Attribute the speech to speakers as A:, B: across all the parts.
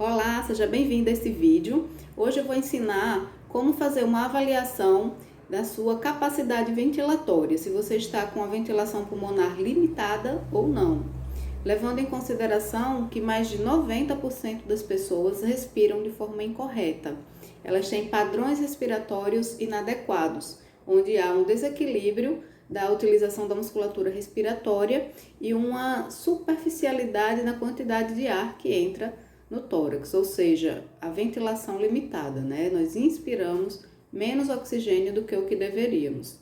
A: Olá, seja bem-vindo a esse vídeo. Hoje eu vou ensinar como fazer uma avaliação da sua capacidade ventilatória, se você está com a ventilação pulmonar limitada ou não, levando em consideração que mais de 90% das pessoas respiram de forma incorreta. Elas têm padrões respiratórios inadequados, onde há um desequilíbrio da utilização da musculatura respiratória e uma superficialidade na quantidade de ar que entra no tórax, ou seja, a ventilação limitada, né? Nós inspiramos menos oxigênio do que o que deveríamos.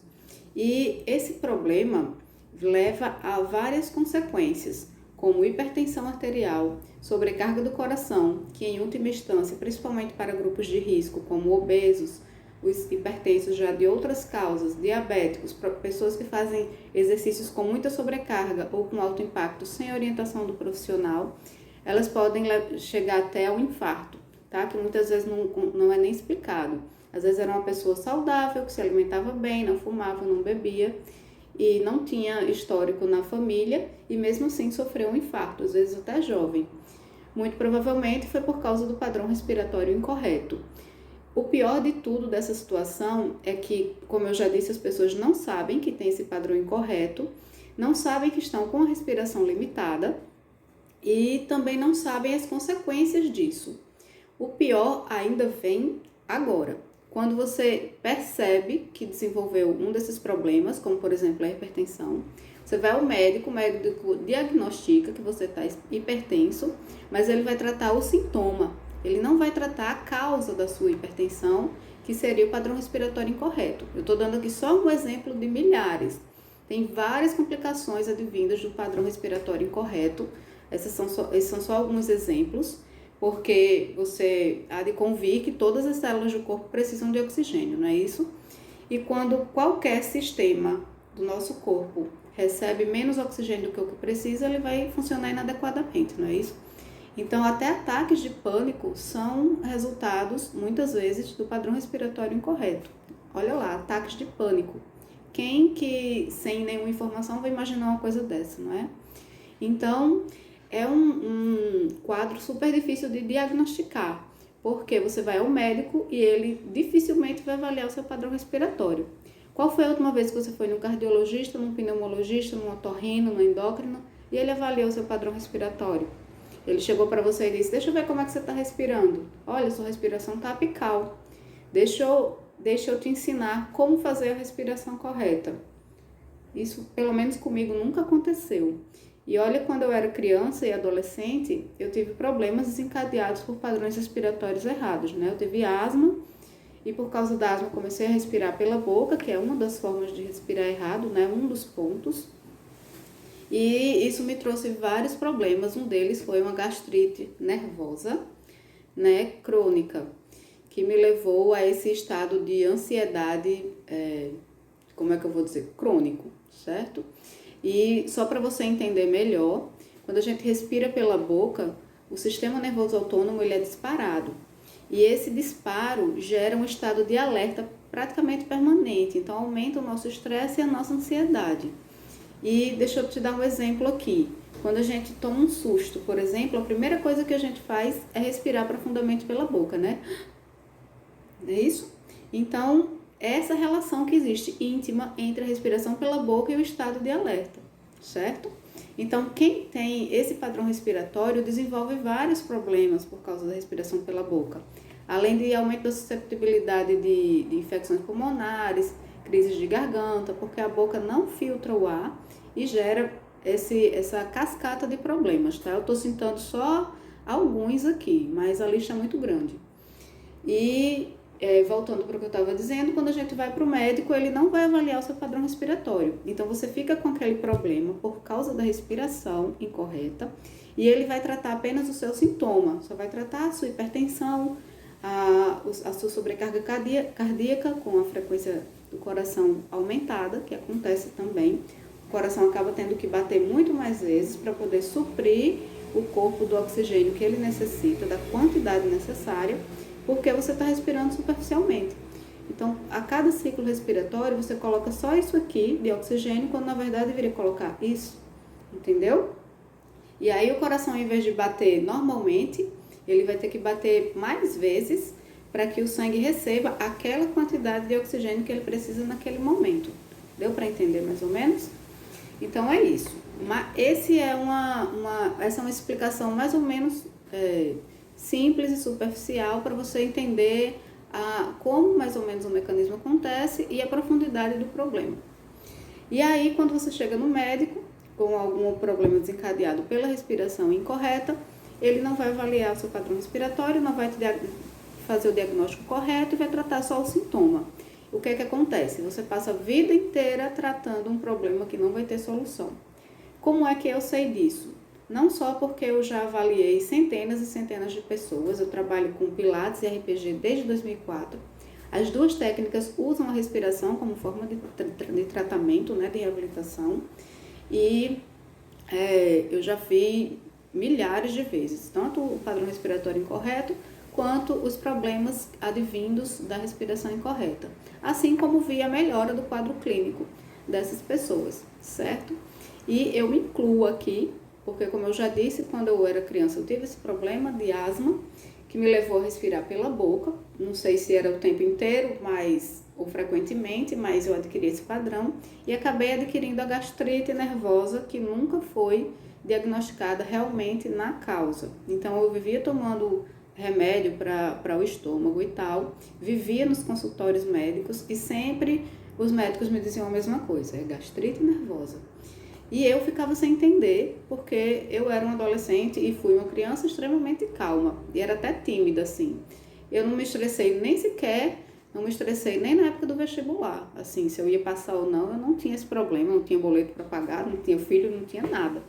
A: E esse problema leva a várias consequências, como hipertensão arterial, sobrecarga do coração, que em última instância, principalmente para grupos de risco, como obesos, os hipertensos já de outras causas, diabéticos, pessoas que fazem exercícios com muita sobrecarga ou com alto impacto sem orientação do profissional, elas podem chegar até ao infarto, tá? Que muitas vezes não é nem explicado. Às vezes era uma pessoa saudável, que se alimentava bem, não fumava, não bebia e não tinha histórico na família e mesmo assim sofreu um infarto, às vezes até jovem. Muito provavelmente foi por causa do padrão respiratório incorreto. O pior de tudo dessa situação é que, como eu já disse, as pessoas não sabem que tem esse padrão incorreto, não sabem que estão com a respiração limitada e também não sabem as consequências disso. O pior ainda vem agora, quando você percebe que desenvolveu um desses problemas, como por exemplo a hipertensão, você vai ao médico, o médico diagnostica que você está hipertenso, mas ele vai tratar o sintoma, ele não vai tratar a causa da sua hipertensão, que seria o padrão respiratório incorreto. Eu estou dando aqui só um exemplo de milhares. Tem várias complicações advindas do padrão respiratório incorreto. Esses são só alguns exemplos, porque você há de convir que todas as células do corpo precisam de oxigênio, não é isso? E quando qualquer sistema do nosso corpo recebe menos oxigênio do que o que precisa, ele vai funcionar inadequadamente, não é isso? Então, até ataques de pânico são resultados, muitas vezes, do padrão respiratório incorreto. Olha lá, ataques de pânico. Quem que, sem nenhuma informação, vai imaginar uma coisa dessa, não é? Então, é um quadro super difícil de diagnosticar, porque você vai ao médico e ele dificilmente vai avaliar o seu padrão respiratório. Qual foi a última vez que você foi num cardiologista, num pneumologista, num otorrino, num endócrino, e ele avaliou o seu padrão respiratório? Ele chegou para você e disse, deixa eu ver como é que você está respirando. Olha, sua respiração está apical. Deixa eu te ensinar como fazer a respiração correta. Isso, pelo menos comigo, nunca aconteceu. E olha, quando eu era criança e adolescente, eu tive problemas desencadeados por padrões respiratórios errados, né? Eu tive asma e por causa da asma comecei a respirar pela boca, que é uma das formas de respirar errado, né? Um dos pontos. E isso me trouxe vários problemas, um deles foi uma gastrite nervosa, né, crônica, que me levou a esse estado de ansiedade, como é que eu vou dizer, crônico, certo? E só para você entender melhor, quando a gente respira pela boca, o sistema nervoso autônomo ele é disparado. E esse disparo gera um estado de alerta praticamente permanente, então aumenta o nosso estresse e a nossa ansiedade. E deixa eu te dar um exemplo aqui. Quando a gente toma um susto, por exemplo, a primeira coisa que a gente faz é respirar profundamente pela boca, né? É isso? Então, essa relação que existe íntima entre a respiração pela boca e o estado de alerta, certo? Então, quem tem esse padrão respiratório desenvolve vários problemas por causa da respiração pela boca. Além de aumento da susceptibilidade de infecções pulmonares, crises de garganta, porque a boca não filtra o ar e gera essa cascata de problemas, tá? Eu tô citando só alguns aqui, mas a lista é muito grande. E voltando para o que eu estava dizendo, quando a gente vai para o médico, ele não vai avaliar o seu padrão respiratório. Então, você fica com aquele problema por causa da respiração incorreta e ele vai tratar apenas o seu sintoma, só vai tratar a sua hipertensão, a sua sobrecarga cardíaca com a frequência do coração aumentada, que acontece também. O coração acaba tendo que bater muito mais vezes para poder suprir o corpo do oxigênio que ele necessita, da quantidade necessária, porque você está respirando superficialmente. Então, a cada ciclo respiratório, você coloca só isso aqui de oxigênio, quando na verdade deveria colocar isso, entendeu? E aí o coração, em vez de bater normalmente, Ele vai ter que bater mais vezes para que o sangue receba aquela quantidade de oxigênio que ele precisa naquele momento. Deu para entender mais ou menos? Então é isso. Essa é uma explicação mais ou menos simples e superficial para você entender como mais ou menos o mecanismo acontece e a profundidade do problema. E aí, quando você chega no médico com algum problema desencadeado pela respiração incorreta, ele não vai avaliar o seu padrão respiratório, não vai fazer o diagnóstico correto e vai tratar só o sintoma. O que é que acontece? Você passa a vida inteira tratando um problema que não vai ter solução. Como é que eu sei disso? Não só porque eu já avaliei centenas e centenas de pessoas, eu trabalho com Pilates e RPG desde 2004. As duas técnicas usam a respiração como forma de tratamento, né, de reabilitação. E eu já vi milhares de vezes, tanto o padrão respiratório incorreto, quanto os problemas advindos da respiração incorreta. Assim como vi a melhora do quadro clínico dessas pessoas, certo? E eu me incluo aqui, porque como eu já disse, quando eu era criança eu tive esse problema de asma, que me levou a respirar pela boca. Não sei se era o tempo inteiro, ou frequentemente, mas eu adquiri esse padrão e acabei adquirindo a gastrite nervosa, que nunca foi diagnosticada realmente na causa. Então eu vivia tomando remédio para o estômago e tal, vivia nos consultórios médicos e sempre os médicos me diziam a mesma coisa, é gastrite nervosa. E eu ficava sem entender, porque eu era uma adolescente e fui uma criança extremamente calma, e era até tímida, assim. Eu não me estressei nem sequer, não me estressei nem na época do vestibular, assim, se eu ia passar ou não, eu não tinha esse problema, não tinha boleto para pagar, não tinha filho, não tinha nada.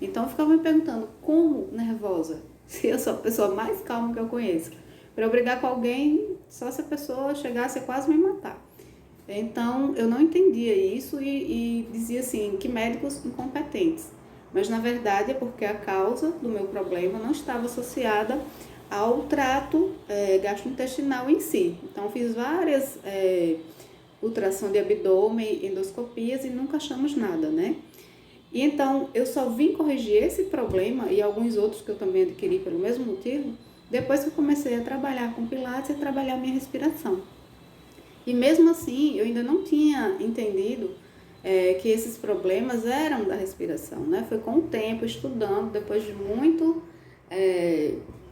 A: Então eu ficava me perguntando, como nervosa? Se eu sou a pessoa mais calma que eu conheço. Para eu brigar com alguém, só se a pessoa chegasse a quase me matar. Então, eu não entendia isso e dizia assim, que médicos incompetentes. Mas, na verdade, é porque a causa do meu problema não estava associada ao trato gastrointestinal em si. Então, fiz várias ultrassom de abdômen, endoscopias e nunca achamos nada, né? E então, eu só vim corrigir esse problema e alguns outros que eu também adquiri pelo mesmo motivo, depois que eu comecei a trabalhar com Pilates e a trabalhar a minha respiração. E mesmo assim, eu ainda não tinha entendido que esses problemas eram da respiração, né? Foi com o tempo, estudando, depois de muito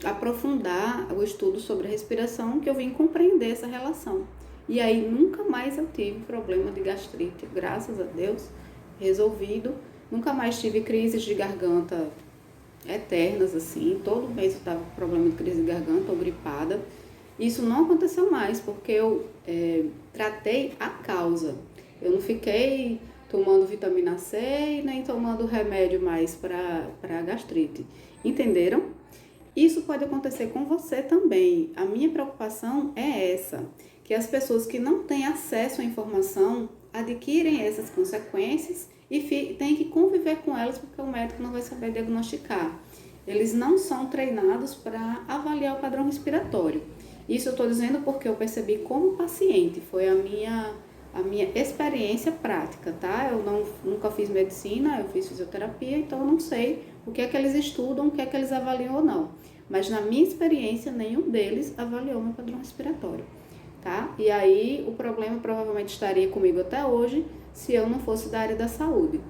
A: aprofundar o estudo sobre a respiração, que eu vim compreender essa relação. E aí, nunca mais eu tive problema de gastrite, graças a Deus, resolvido. Nunca mais tive crises de garganta eternas, assim. Todo mês eu estava com problema de crise de garganta ou gripada. Isso não aconteceu mais, porque eu tratei a causa. Eu não fiquei tomando vitamina C e nem tomando remédio mais para gastrite. Entenderam? Isso pode acontecer com você também. A minha preocupação é essa, que as pessoas que não têm acesso à informação adquirem essas consequências e têm que conviver com elas porque o médico não vai saber diagnosticar. Eles não são treinados para avaliar o padrão respiratório. Isso eu estou dizendo porque eu percebi como paciente, foi a minha experiência prática, tá? Eu nunca fiz medicina, eu fiz fisioterapia, então eu não sei o que é que eles estudam, o que é que eles avaliam ou não. Mas na minha experiência, nenhum deles avaliou meu padrão respiratório, tá? E aí o problema provavelmente estaria comigo até hoje se eu não fosse da área da saúde.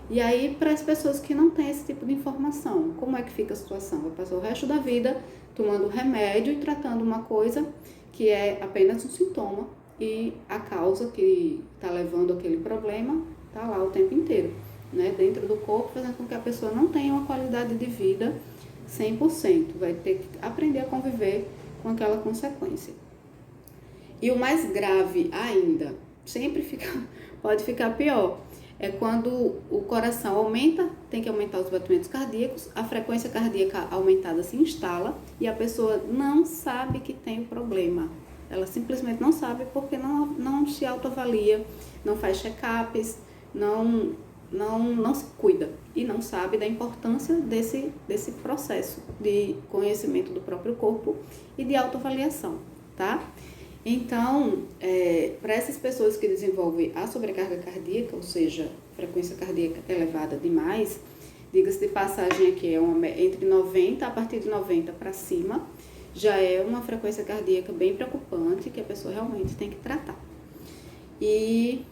A: E aí, para as pessoas que não têm esse tipo de informação, como é que fica a situação? Vai passar o resto da vida tomando remédio e tratando uma coisa que é apenas um sintoma e a causa que está levando aquele problema está lá o tempo inteiro, né? Dentro do corpo, fazendo com que a pessoa não tenha uma qualidade de vida 100%. Vai ter que aprender a conviver com aquela consequência. E o mais grave ainda, pode ficar pior, é quando o coração aumenta, tem que aumentar os batimentos cardíacos, a frequência cardíaca aumentada se instala e a pessoa não sabe que tem o problema. Ela simplesmente não sabe porque não se autoavalia, não faz check-ups, não se cuida e não sabe da importância desse processo de conhecimento do próprio corpo e de autoavaliação, tá? Então, para essas pessoas que desenvolvem a sobrecarga cardíaca, ou seja, frequência cardíaca elevada demais, Diga-se de passagem aqui, entre 90, a partir de 90 para cima, já é uma frequência cardíaca bem preocupante que a pessoa realmente tem que tratar. E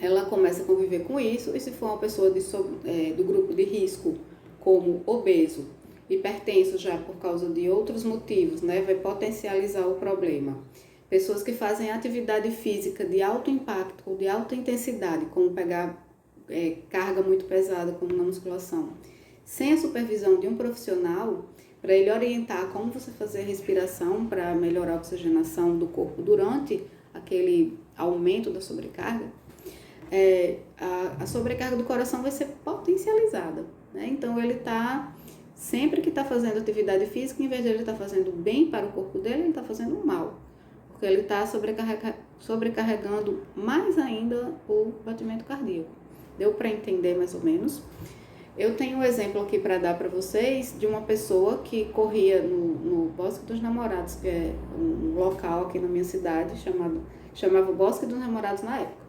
A: ela começa a conviver com isso, e se for uma pessoa do grupo de risco, como obeso, hipertenso já por causa de outros motivos, né, vai potencializar o problema. Pessoas que fazem atividade física de alto impacto ou de alta intensidade, como pegar carga muito pesada, como na musculação, sem a supervisão de um profissional, para ele orientar como você fazer a respiração para melhorar a oxigenação do corpo durante aquele aumento da sobrecarga, a sobrecarga do coração vai ser potencializada, né? Então ele sempre que está fazendo atividade física, em vez de ele estar fazendo bem para o corpo dele, ele está fazendo mal, porque ele está sobrecarregando mais ainda o batimento cardíaco. Deu para entender mais ou menos? Eu tenho um exemplo aqui para dar para vocês de uma pessoa que corria no Bosque dos Namorados, que é um local aqui na minha cidade, chamava Bosque dos Namorados na época.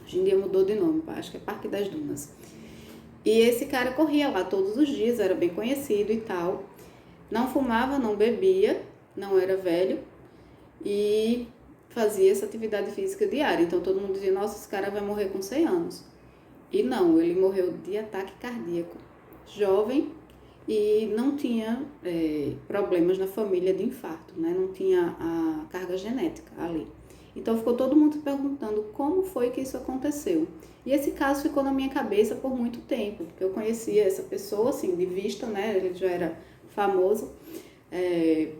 A: Hoje em dia mudou de nome, acho que é Parque das Dunas. E esse cara corria lá todos os dias, era bem conhecido e tal. Não fumava, não bebia, não era velho e fazia essa atividade física diária. Então todo mundo dizia, nossa, esse cara vai morrer com 100 anos. E não, ele morreu de ataque cardíaco, jovem, e não tinha problemas na família de infarto, né? Não tinha a carga genética ali. Então ficou todo mundo se perguntando como foi que isso aconteceu. E esse caso ficou na minha cabeça por muito tempo, porque eu conhecia essa pessoa, assim, de vista, né? Ele já era famoso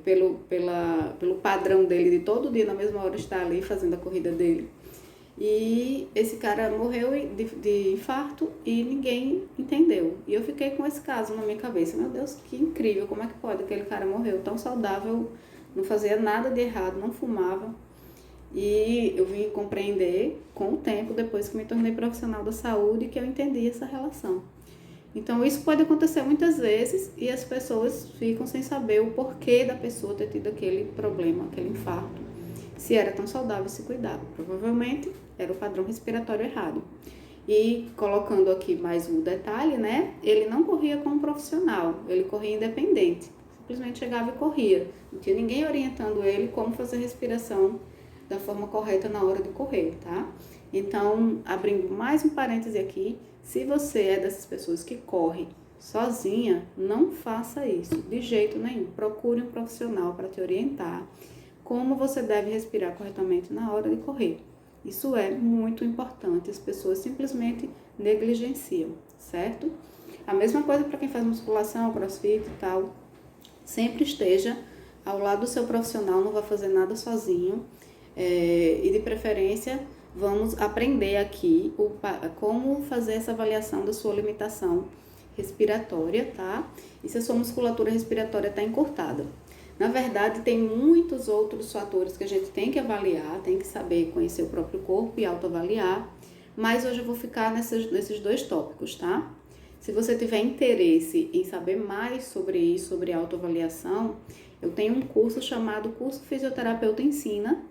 A: pelo padrão dele de todo dia, na mesma hora, estar ali fazendo a corrida dele. E esse cara morreu de infarto e ninguém entendeu. E eu fiquei com esse caso na minha cabeça. Meu Deus, que incrível, como é que pode? Aquele cara morreu tão saudável, não fazia nada de errado, não fumava. E eu vim compreender com o tempo, depois que me tornei profissional da saúde, que eu entendi essa relação. Então isso pode acontecer muitas vezes e as pessoas ficam sem saber o porquê da pessoa ter tido aquele problema, aquele infarto. Se era tão saudável, se cuidava. Provavelmente era o padrão respiratório errado. E colocando aqui mais um detalhe, né? Ele não corria como profissional, ele corria independente. Simplesmente chegava e corria. Não tinha ninguém orientando ele como fazer respiração da forma correta na hora de correr, tá? Então, abrindo mais um parêntese aqui, se você é dessas pessoas que corre sozinha, não faça isso de jeito nenhum. Procure um profissional para te orientar como você deve respirar corretamente na hora de correr. Isso é muito importante, as pessoas simplesmente negligenciam, certo? A mesma coisa para quem faz musculação, crossfit e tal. Sempre esteja ao lado do seu profissional, não vai fazer nada sozinho. E de preferência, vamos aprender aqui como fazer essa avaliação da sua limitação respiratória, tá? E se a sua musculatura respiratória está encurtada. Na verdade, tem muitos outros fatores que a gente tem que avaliar, tem que saber conhecer o próprio corpo e autoavaliar, mas hoje eu vou ficar nesses dois tópicos, tá? Se você tiver interesse em saber mais sobre isso, sobre autoavaliação, eu tenho um curso chamado Curso Fisioterapeuta Ensina,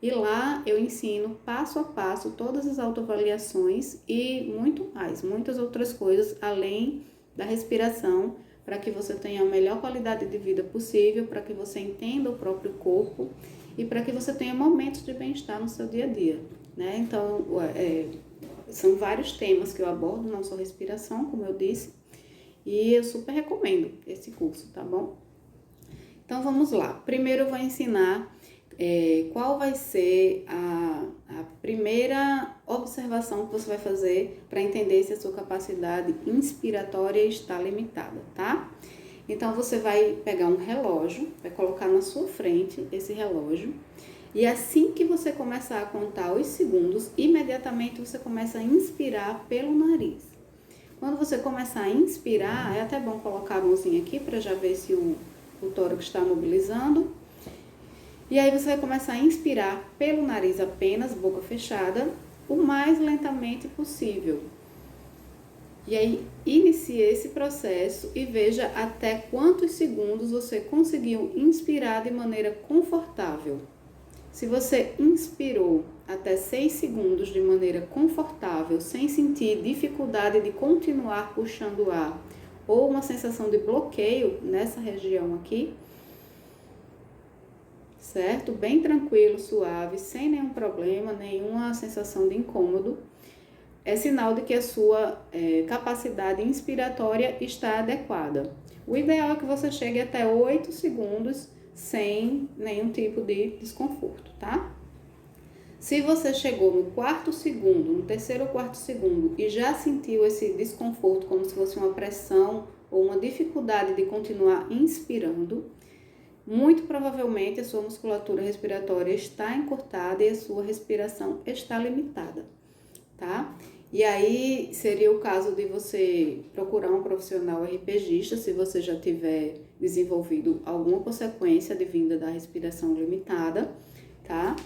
A: e lá eu ensino passo a passo todas as autoavaliações e muito mais, muitas outras coisas além da respiração, para que você tenha a melhor qualidade de vida possível, para que você entenda o próprio corpo e para que você tenha momentos de bem-estar no seu dia a dia, né? Então, são vários temas que eu abordo, não só respiração, como eu disse, e eu super recomendo esse curso, tá bom? Então, vamos lá. Primeiro eu vou ensinar qual vai ser a primeira observação que você vai fazer para entender se a sua capacidade inspiratória está limitada, tá? Então, você vai pegar um relógio, vai colocar na sua frente esse relógio, e assim que você começar a contar os segundos, imediatamente você começa a inspirar pelo nariz. Quando você começar a inspirar, é até bom colocar a mãozinha aqui para já ver se o tórax está mobilizando. E aí você vai começar a inspirar pelo nariz apenas, boca fechada, o mais lentamente possível. E aí inicie esse processo e veja até quantos segundos você conseguiu inspirar de maneira confortável. Se você inspirou até 6 segundos de maneira confortável, sem sentir dificuldade de continuar puxando o ar, ou uma sensação de bloqueio nessa região aqui, certo? Bem tranquilo, suave, sem nenhum problema, nenhuma sensação de incômodo, é sinal de que a sua capacidade inspiratória está adequada. O ideal é que você chegue até 8 segundos sem nenhum tipo de desconforto, tá? Se você chegou no quarto segundo, no terceiro ou quarto segundo e já sentiu esse desconforto como se fosse uma pressão ou uma dificuldade de continuar inspirando, muito provavelmente a sua musculatura respiratória está encurtada e a sua respiração está limitada, tá? E aí seria o caso de você procurar um profissional RPGista se você já tiver desenvolvido alguma consequência advinda da respiração limitada, tá?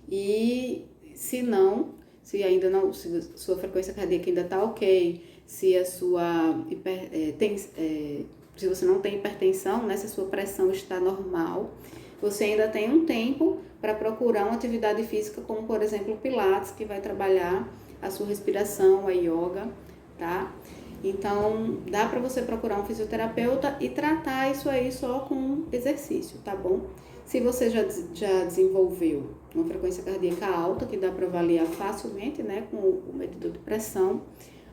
A: E se não, se ainda não, se sua frequência cardíaca ainda tá ok, se a sua se você não tem hipertensão, né, se a sua pressão está normal, você ainda tem um tempo para procurar uma atividade física como, por exemplo, o Pilates, que vai trabalhar a sua respiração, a yoga, tá? Então, dá para você procurar um fisioterapeuta e tratar isso aí só com exercício, tá bom? Se você já desenvolveu uma frequência cardíaca alta, que dá para avaliar facilmente, né, com o medidor de pressão,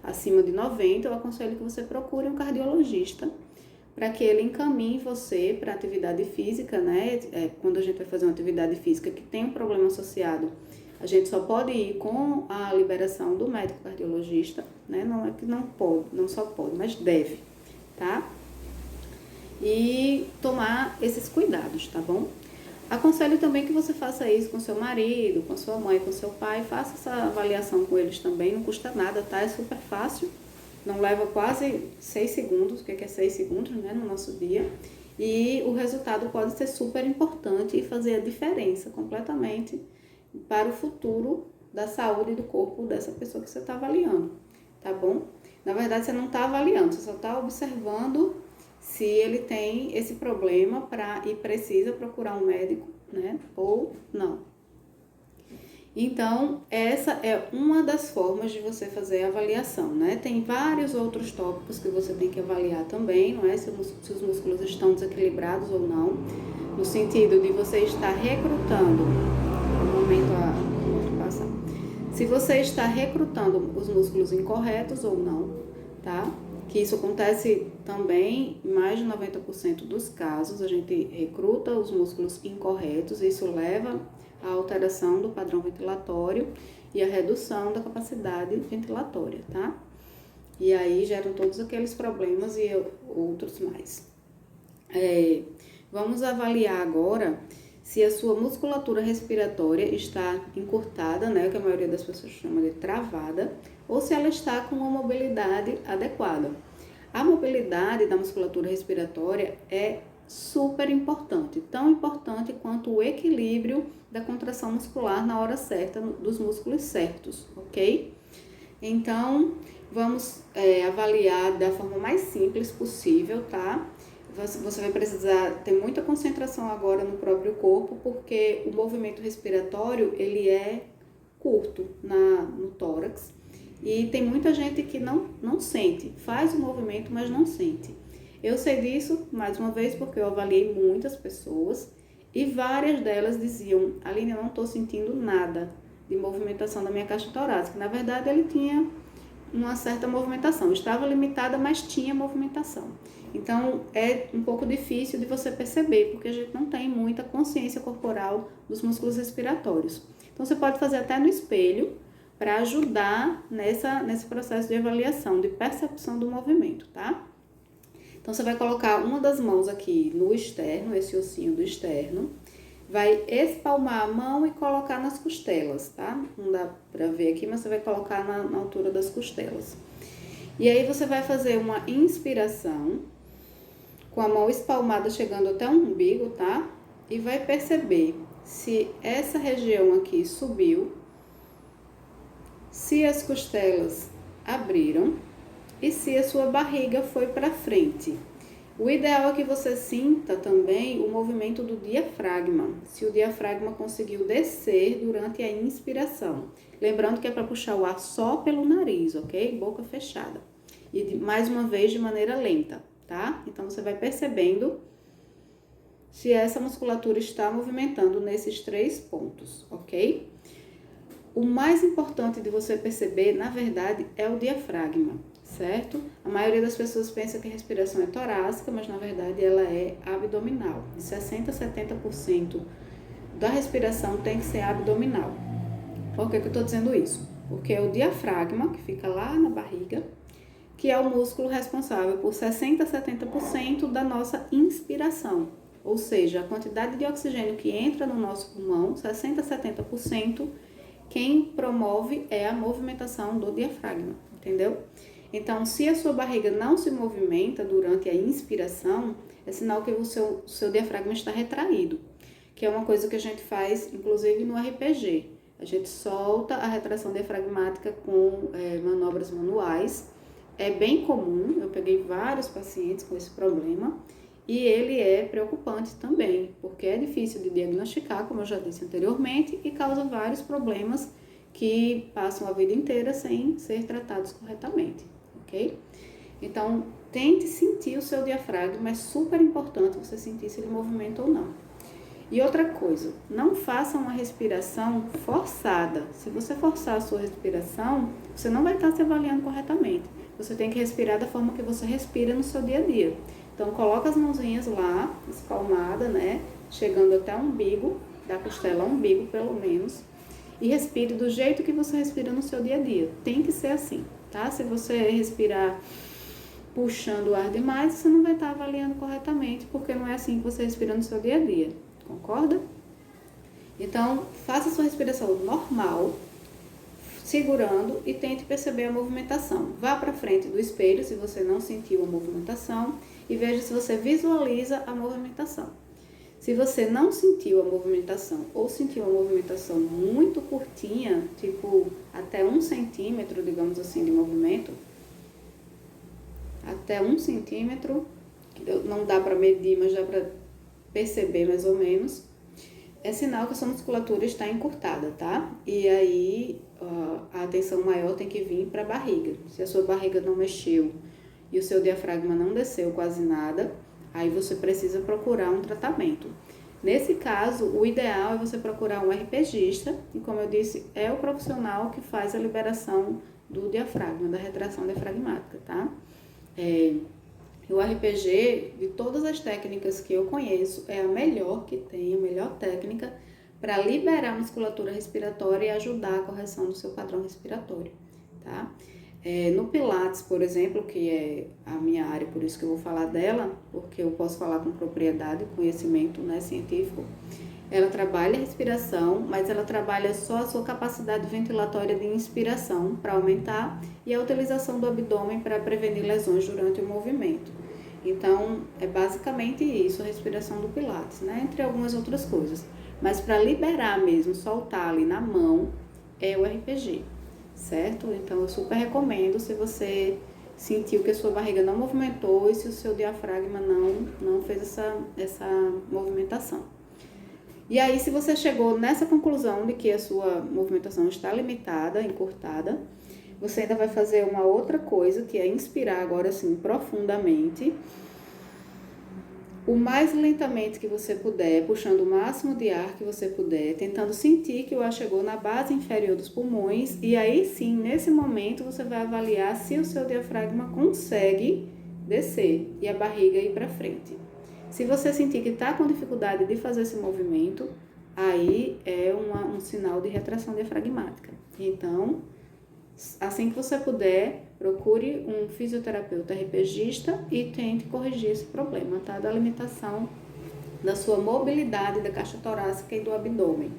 A: acima de 90, eu aconselho que você procure um cardiologista para que ele encaminhe você para atividade física, né? Quando a gente vai fazer uma atividade física que tem um problema associado, a gente só pode ir com a liberação do médico cardiologista, né? Não é que não pode, não só pode, mas deve, tá? E tomar esses cuidados, tá bom? Aconselho também que você faça isso com seu marido, com sua mãe, com seu pai, faça essa avaliação com eles também, não custa nada, tá? É super fácil, não leva quase 6 segundos, o que é 6 segundos, né, no nosso dia, e o resultado pode ser super importante e fazer a diferença completamente para o futuro da saúde do corpo dessa pessoa que você está avaliando, tá bom? Na verdade, você não está avaliando, você só está observando se ele tem esse problema e precisa procurar um médico, né, ou não. Então, essa é uma das formas de você fazer a avaliação, né? Tem vários outros tópicos que você tem que avaliar também, não é? Se os músculos estão desequilibrados ou não, no sentido de você estar recrutando, se você está recrutando os músculos incorretos ou não, tá? Que isso acontece também em mais de 90% dos casos, a gente recruta os músculos incorretos, e isso leva à alteração do padrão ventilatório e à redução da capacidade ventilatória, tá? E aí geram todos aqueles problemas e outros mais. Vamos avaliar agora se a sua musculatura respiratória está encurtada, né, que a maioria das pessoas chama de travada, ou se ela está com uma mobilidade adequada. A mobilidade da musculatura respiratória é super importante, tão importante quanto o equilíbrio da contração muscular na hora certa, dos músculos certos, ok? Então, vamos avaliar da forma mais simples possível, tá? Você vai precisar ter muita concentração agora no próprio corpo, porque o movimento respiratório, ele é curto no tórax, e tem muita gente que não sente, faz o movimento, mas não sente. Eu sei disso, mais uma vez, porque eu avaliei muitas pessoas e várias delas diziam: Aline, eu não estou sentindo nada de movimentação da minha caixa torácica. Na verdade, ele tinha uma certa movimentação, estava limitada, mas tinha movimentação. Então, é um pouco difícil de você perceber, porque a gente não tem muita consciência corporal dos músculos respiratórios. Então, você pode fazer até no espelho para ajudar nesse processo de avaliação, de percepção do movimento, tá? Então, você vai colocar uma das mãos aqui no externo, esse ossinho do externo, vai espalmar a mão e colocar nas costelas, tá? Não dá pra ver aqui, mas você vai colocar na altura das costelas. E aí, você vai fazer uma inspiração, com a mão espalmada chegando até o umbigo, tá? E vai perceber se essa região aqui subiu, se as costelas abriram, e se a sua barriga foi para frente. O ideal é que você sinta também o movimento do diafragma, se o diafragma conseguiu descer durante a inspiração. Lembrando que é para puxar o ar só pelo nariz, ok? Boca fechada. E mais uma vez de maneira lenta, tá? Então você vai percebendo se essa musculatura está movimentando nesses 3 pontos, ok? O mais importante de você perceber, na verdade, é o diafragma, certo? A maioria das pessoas pensa que a respiração é torácica, mas na verdade ela é abdominal. De 60% a 70% da respiração tem que ser abdominal. Por que eu estou dizendo isso? Porque é o diafragma, que fica lá na barriga, que é o músculo responsável por 60% a 70% da nossa inspiração. Ou seja, a quantidade de oxigênio que entra no nosso pulmão, 60% a 70%, quem promove é a movimentação do diafragma, entendeu? Então, se a sua barriga não se movimenta durante a inspiração, é sinal que o seu diafragma está retraído, que é uma coisa que a gente faz, inclusive, no RPG. A gente solta a retração diafragmática com manobras manuais. É bem comum, eu peguei vários pacientes com esse problema, e ele é preocupante também, porque é difícil de diagnosticar, como eu já disse anteriormente, e causa vários problemas que passam a vida inteira sem ser tratados corretamente, ok? Então, tente sentir o seu diafragma, é super importante você sentir se ele movimenta ou não. E outra coisa, não faça uma respiração forçada. Se você forçar a sua respiração, você não vai estar se avaliando corretamente. Você tem que respirar da forma que você respira no seu dia a dia. Então, coloca as mãozinhas lá, espalmada, né? Chegando até o umbigo, da costela ao umbigo, pelo menos. E respire do jeito que você respira no seu dia a dia. Tem que ser assim, tá? Se você respirar puxando o ar demais, você não vai estar avaliando corretamente, porque não é assim que você respira no seu dia a dia. Concorda? Então, faça a sua respiração normal, segurando, e tente perceber a movimentação. Vá para frente do espelho se você não sentiu a movimentação e veja se você visualiza a movimentação. Se você não sentiu a movimentação ou sentiu uma movimentação muito curtinha, tipo até 1 centímetro, digamos assim, de movimento, até 1 centímetro, não dá para medir, mas dá para perceber mais ou menos, é sinal que a sua musculatura está encurtada, tá? E aí a atenção maior tem que vir para a barriga. Se a sua barriga não mexeu e o seu diafragma não desceu quase nada, aí você precisa procurar um tratamento. Nesse caso, o ideal é você procurar um RPGista, e como eu disse, é o profissional que faz a liberação do diafragma, da retração diafragmática, tá? O RPG, de todas as técnicas que eu conheço, é a melhor que tem, a melhor técnica para liberar a musculatura respiratória e ajudar a correção do seu padrão respiratório, tá? No Pilates, por exemplo, que é a minha área, por isso que eu vou falar dela, porque eu posso falar com propriedade, conhecimento, né, científico. Ela trabalha a respiração, mas ela trabalha só a sua capacidade ventilatória de inspiração para aumentar e a utilização do abdômen para prevenir lesões durante o movimento. Então, é basicamente isso, a respiração do Pilates, né? Entre algumas outras coisas. Mas para liberar mesmo, soltar ali na mão, é o RPG, certo? Então, eu super recomendo se você sentiu que a sua barriga não movimentou e se o seu diafragma não fez essa movimentação. E aí, se você chegou nessa conclusão de que a sua movimentação está limitada, encurtada, você ainda vai fazer uma outra coisa, que é inspirar agora sim profundamente, o mais lentamente que você puder, puxando o máximo de ar que você puder, tentando sentir que o ar chegou na base inferior dos pulmões, e aí sim, nesse momento, você vai avaliar se o seu diafragma consegue descer e a barriga ir para frente. Se você sentir que está com dificuldade de fazer esse movimento, aí é um sinal de retração diafragmática. Então, assim que você puder, procure um fisioterapeuta RPGista e tente corrigir esse problema, tá? Da limitação da sua mobilidade da caixa torácica e do abdômen.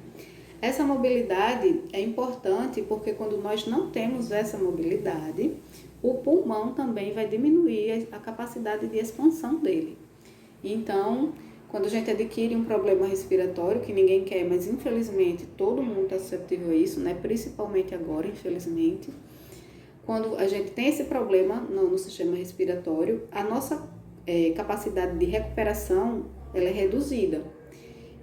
A: Essa mobilidade é importante porque quando nós não temos essa mobilidade, o pulmão também vai diminuir a capacidade de expansão dele. Então, quando a gente adquire um problema respiratório, que ninguém quer, mas infelizmente todo mundo está suscetível a isso, né? Principalmente agora, infelizmente. Quando a gente tem esse problema no sistema respiratório, a nossa capacidade de recuperação ela é reduzida.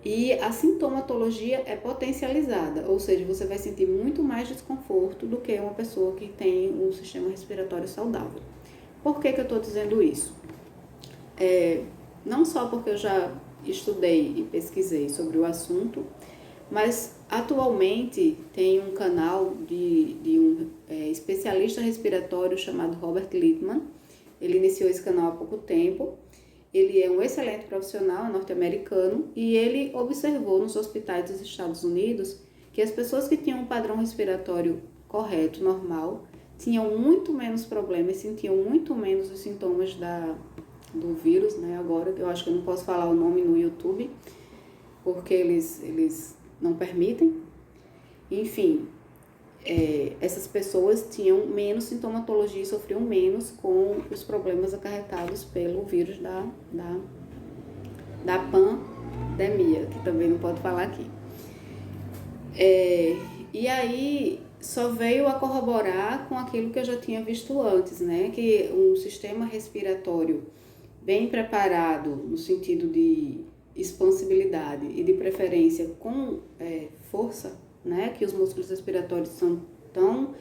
A: E a sintomatologia é potencializada, ou seja, você vai sentir muito mais desconforto do que uma pessoa que tem um sistema respiratório saudável. Por que eu estou dizendo isso? Não só porque eu já estudei e pesquisei sobre o assunto, mas atualmente tem um canal de um especialista respiratório chamado Robert Littman. Ele iniciou esse canal há pouco tempo. Ele é um excelente profissional norte-americano e ele observou nos hospitais dos Estados Unidos que as pessoas que tinham um padrão respiratório correto, normal, tinham muito menos problemas, sentiam muito menos os sintomas do vírus, né? Agora, eu acho que eu não posso falar o nome no YouTube, porque eles não permitem. Enfim, essas pessoas tinham menos sintomatologia e sofriam menos com os problemas acarretados pelo vírus da pandemia, que também não pode falar aqui. E aí só veio a corroborar com aquilo que eu já tinha visto antes, né? Que um sistema respiratório bem preparado, no sentido de expansibilidade e de preferência com força, né? Que os músculos respiratórios são tão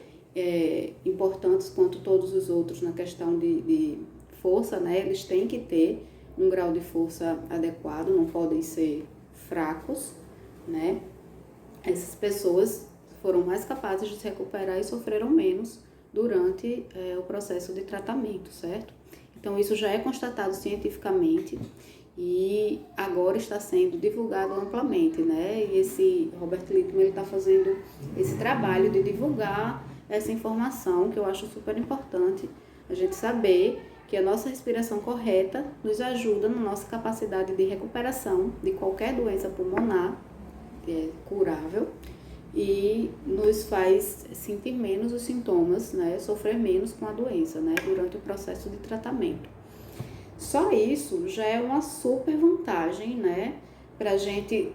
A: importantes quanto todos os outros na questão de força, né? Eles têm que ter um grau de força adequado, não podem ser fracos, né? Essas pessoas foram mais capazes de se recuperar e sofreram menos durante o processo de tratamento, certo? Então, isso já é constatado cientificamente e agora está sendo divulgado amplamente, né? E esse Robert Littman está fazendo esse trabalho de divulgar essa informação, que eu acho super importante a gente saber que a nossa respiração correta nos ajuda na nossa capacidade de recuperação de qualquer doença pulmonar, que é curável, e nos faz sentir menos os sintomas, né? Sofrer menos com a doença, né? Durante o processo de tratamento. Só isso já é uma super vantagem, né? Para a gente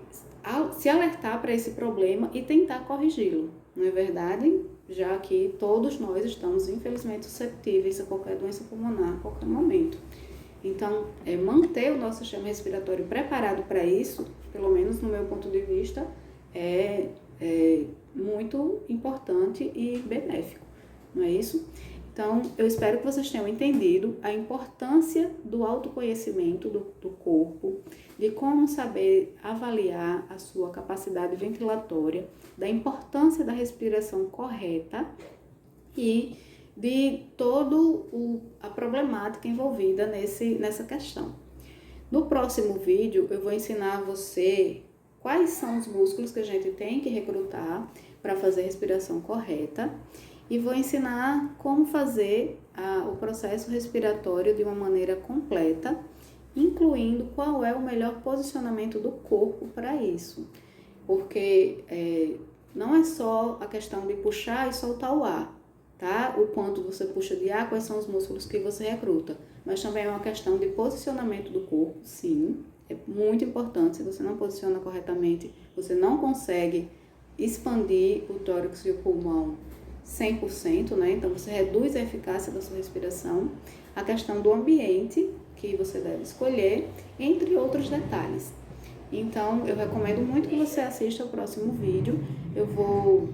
A: se alertar para esse problema e tentar corrigi-lo, não é verdade? Já que todos nós estamos, infelizmente, susceptíveis a qualquer doença pulmonar a qualquer momento. Então, manter o nosso sistema respiratório preparado para isso, pelo menos no meu ponto de vista, é muito importante e benéfico, não é isso? Então, eu espero que vocês tenham entendido a importância do autoconhecimento do corpo, de como saber avaliar a sua capacidade ventilatória, da importância da respiração correta e de toda a problemática envolvida nessa questão. No próximo vídeo, eu vou ensinar você quais são os músculos que a gente tem que recrutar para fazer a respiração correta e vou ensinar como fazer o processo respiratório de uma maneira completa, incluindo qual é o melhor posicionamento do corpo para isso. Porque não é só a questão de puxar e soltar o ar, tá? O quanto você puxa de ar, quais são os músculos que você recruta, mas também é uma questão de posicionamento do corpo, sim. É muito importante, se você não posiciona corretamente, você não consegue expandir o tórax e o pulmão 100%, né? Então, você reduz a eficácia da sua respiração. A questão do ambiente que você deve escolher, entre outros detalhes. Então, eu recomendo muito que você assista ao próximo vídeo. Eu vou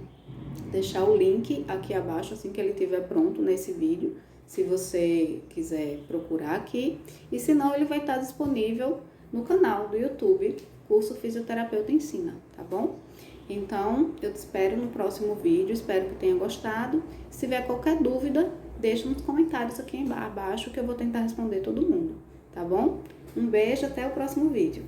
A: deixar o link aqui abaixo, assim que ele estiver pronto nesse vídeo, se você quiser procurar aqui. E se não, ele vai estar disponível no canal do YouTube, Curso Fisioterapeuta Ensina, tá bom? Então, eu te espero no próximo vídeo, espero que tenha gostado. Se tiver qualquer dúvida, deixa nos comentários aqui abaixo que eu vou tentar responder todo mundo, tá bom? Um beijo, até o próximo vídeo.